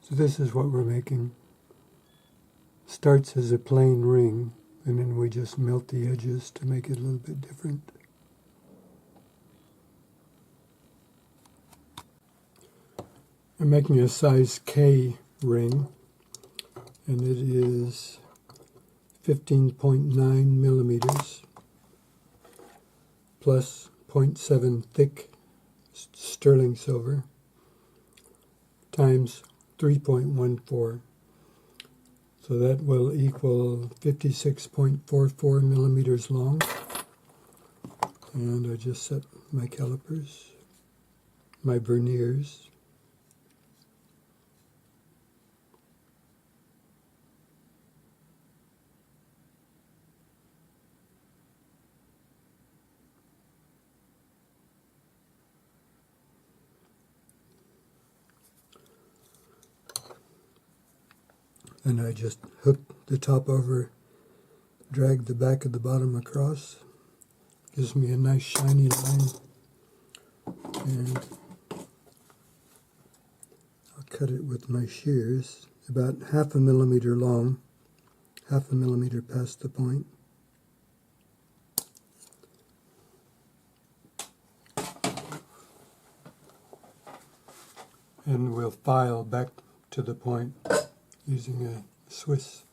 So this is what we're making. Starts as a plain ring, and then we just melt the edges to make it a little bit different. I'm making a size K ring, and it is 15.9 millimeters plus 0.7 thick sterling silver times 3.14. So that will equal 56.44 millimeters long. And I just set my calipers, my verniers. And I just hook the top over, drag the back of the bottom across. Gives me a nice shiny line. And I'll cut it with my shears, about 1/2 millimeter long, 1/2 millimeter past the point. And we'll file back to the point using a Swiss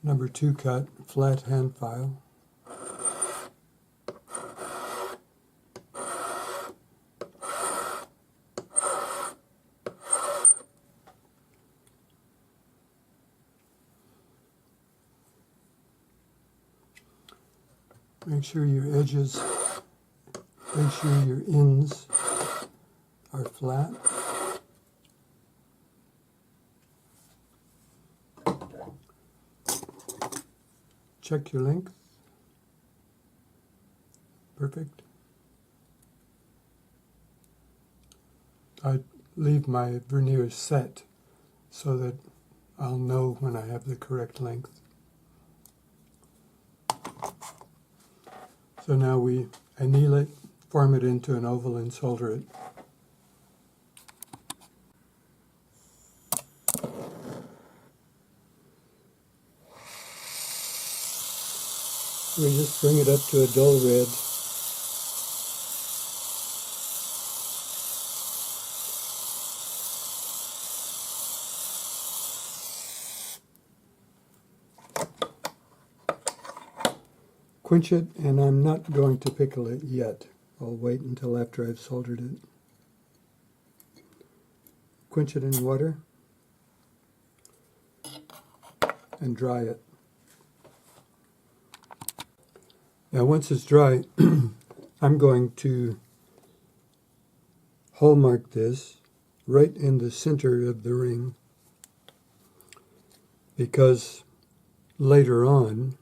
number 2 cut flat hand file. Make sure your edges, make sure your ends are flat. Check your length. Perfect. I leave my verniers set so that I'll know when I have the correct length. So now we anneal it, form it into an oval, and solder it. We just bring it up to a dull red. Quench it, and I'm not going to pickle it yet. I'll wait until after I've soldered it. Quench it in water and dry it. Now once it's dry, I'm going to hallmark this right in the center of the ring, because later on,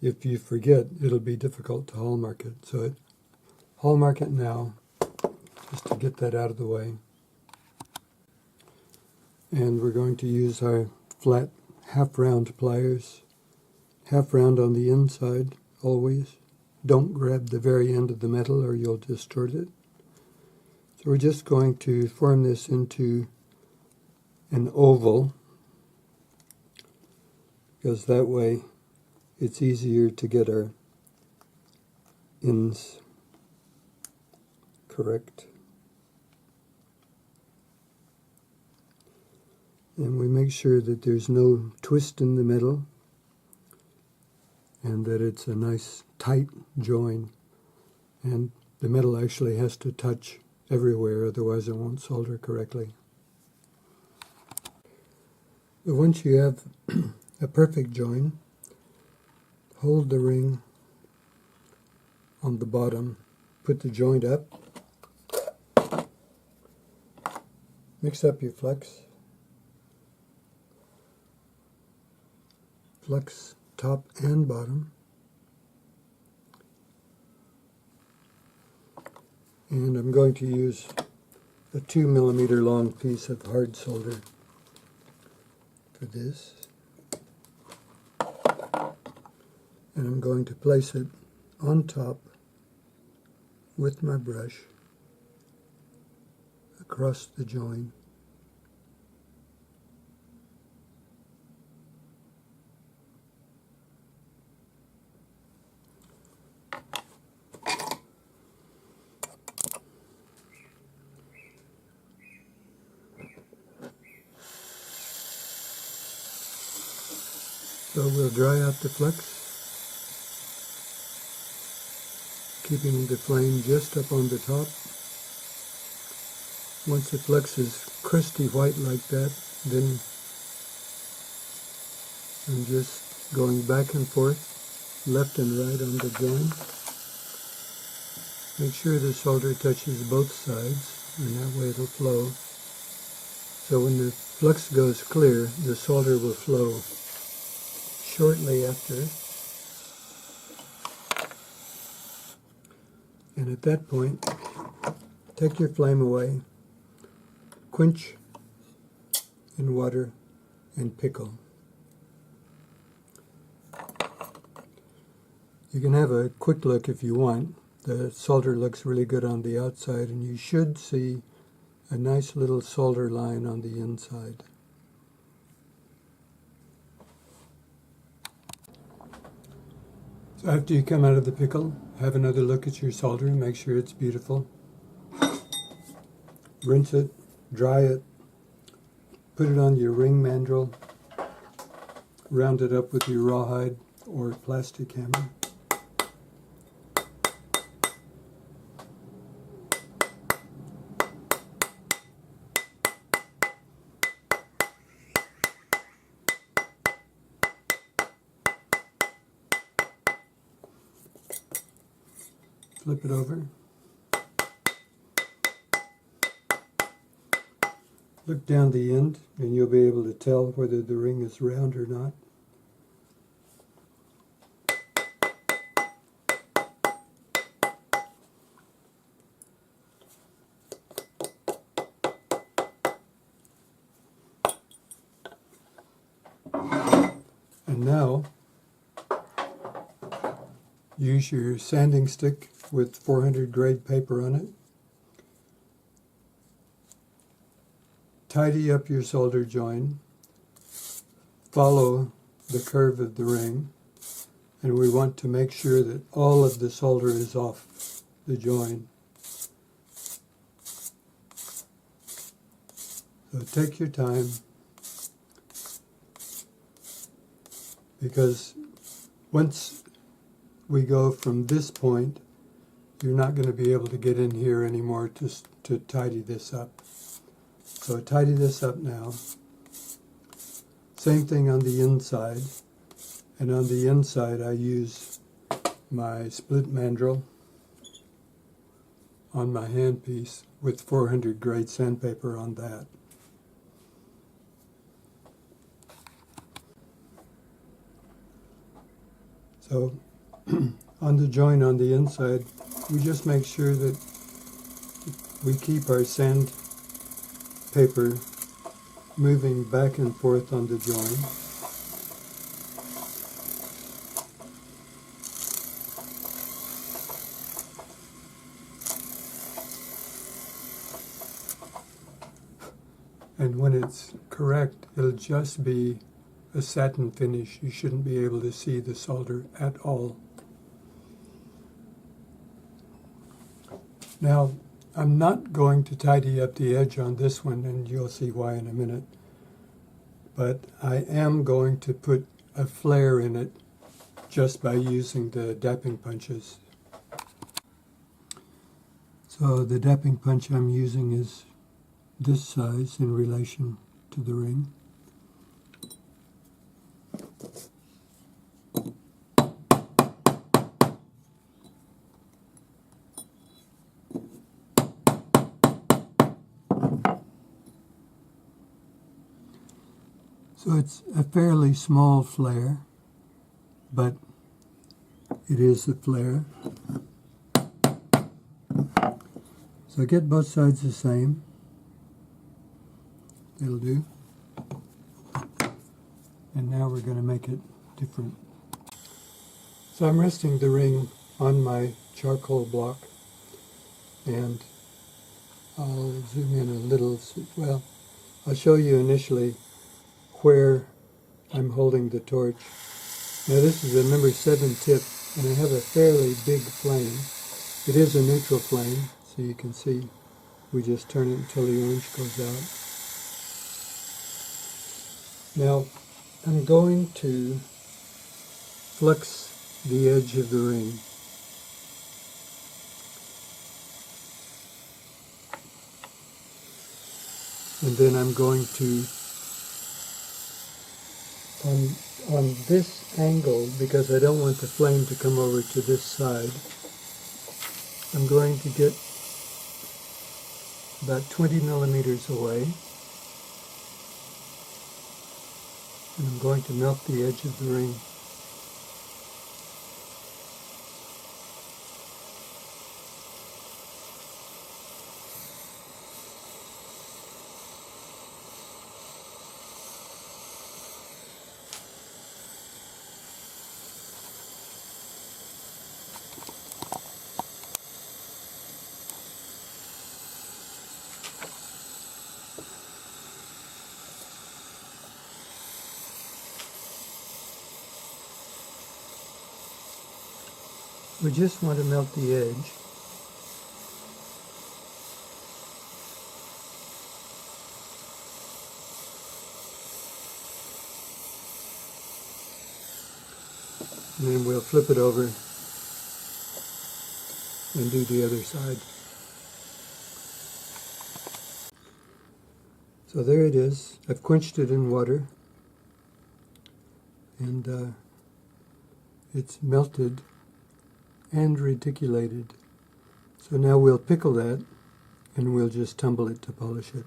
if you forget, it'll be difficult to hallmark it. So hallmark it now, just to get that out of the way. And we're going to use our flat half-round pliers, half-round on the inside, always. Don't grab the very end of the metal or you'll distort it. So we're just going to form this into an oval, because that way it's easier to get our ends correct. And we make sure that there's no twist in the middle and that it's a nice tight join. And the metal actually has to touch everywhere, otherwise it won't solder correctly. But once you have a perfect join, hold the ring on the bottom, put the joint up, mix up your flux top and bottom, and I'm going to use a 2 millimeter long piece of hard solder for this, and I'm going to place it on top with my brush across the join. So we'll dry out the flux, keeping the flame just up on the top. Once the flux is crusty white like that, then I'm just going back and forth, left and right on the join. Make sure the solder touches both sides, and that way it'll flow. So when the flux goes clear, the solder will flow shortly after. And at that point, take your flame away, quench in water, and pickle. You can have a quick look if you want. The solder looks really good on the outside, and you should see a nice little solder line on the inside. So after you come out of the pickle, have another look at your solder and make sure it's beautiful. Rinse it, dry it, put it on your ring mandrel, round it up with your rawhide or plastic hammer. Flip it over. Look down the end and you'll be able to tell whether the ring is round or not. And now, use your sanding stick with 400 grade paper on it. Tidy up your solder join. Follow the curve of the ring. And we want to make sure that all of the solder is off the join. So take your time, because once we go from this point, you're not going to be able to get in here anymore to tidy this up. So tidy this up now. Same thing on the inside. And on the inside I use my split mandrel on my handpiece with 400 grade sandpaper on that. So on the join on the inside, we just make sure that we keep our sandpaper moving back and forth on the join. And when it's correct, it'll just be a satin finish. You shouldn't be able to see the solder at all. Now, I'm not going to tidy up the edge on this one, and you'll see why in a minute. But I am going to put a flare in it just by using the dapping punches. So the dapping punch I'm using is this size in relation to the ring. So it's a fairly small flare, but it is a flare. So get both sides the same. It'll do. And now we're going to make it different. So I'm resting the ring on my charcoal block, and I'll zoom in a little. Well, I'll show you initially where I'm holding the torch. Now this is a number 7 tip, and I have a fairly big flame. It is a neutral flame, so you can see we just turn it until the orange goes out. Now I'm going to flux the edge of the ring. And then I'm going to, on this angle, because I don't want the flame to come over to this side, I'm going to get about 20 millimeters away. And I'm going to melt the edge of the ring. We just want to melt the edge. And then we'll flip it over and do the other side. So there it is. I've quenched it in water, and it's melted and reticulated. So now we'll pickle that, and we'll just tumble it to polish it.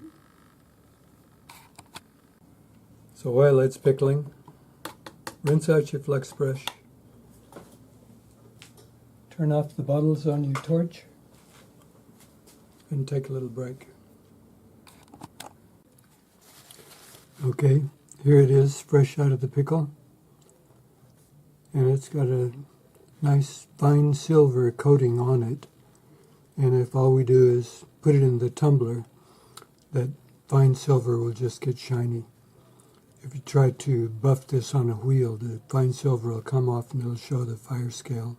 So while it's pickling, rinse out your flux brush, turn off the bottles on your torch, and take a little break. Okay, here it is, fresh out of the pickle, and it's got a nice fine silver coating on it. And if all we do is put it in the tumbler, that fine silver will just get shiny. If you try to buff this on a wheel, the fine silver will come off and it'll show the fire scale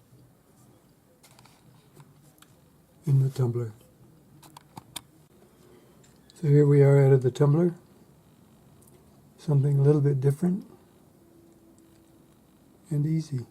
in the tumbler. So here we are out of the tumbler. Something a little bit different and easy.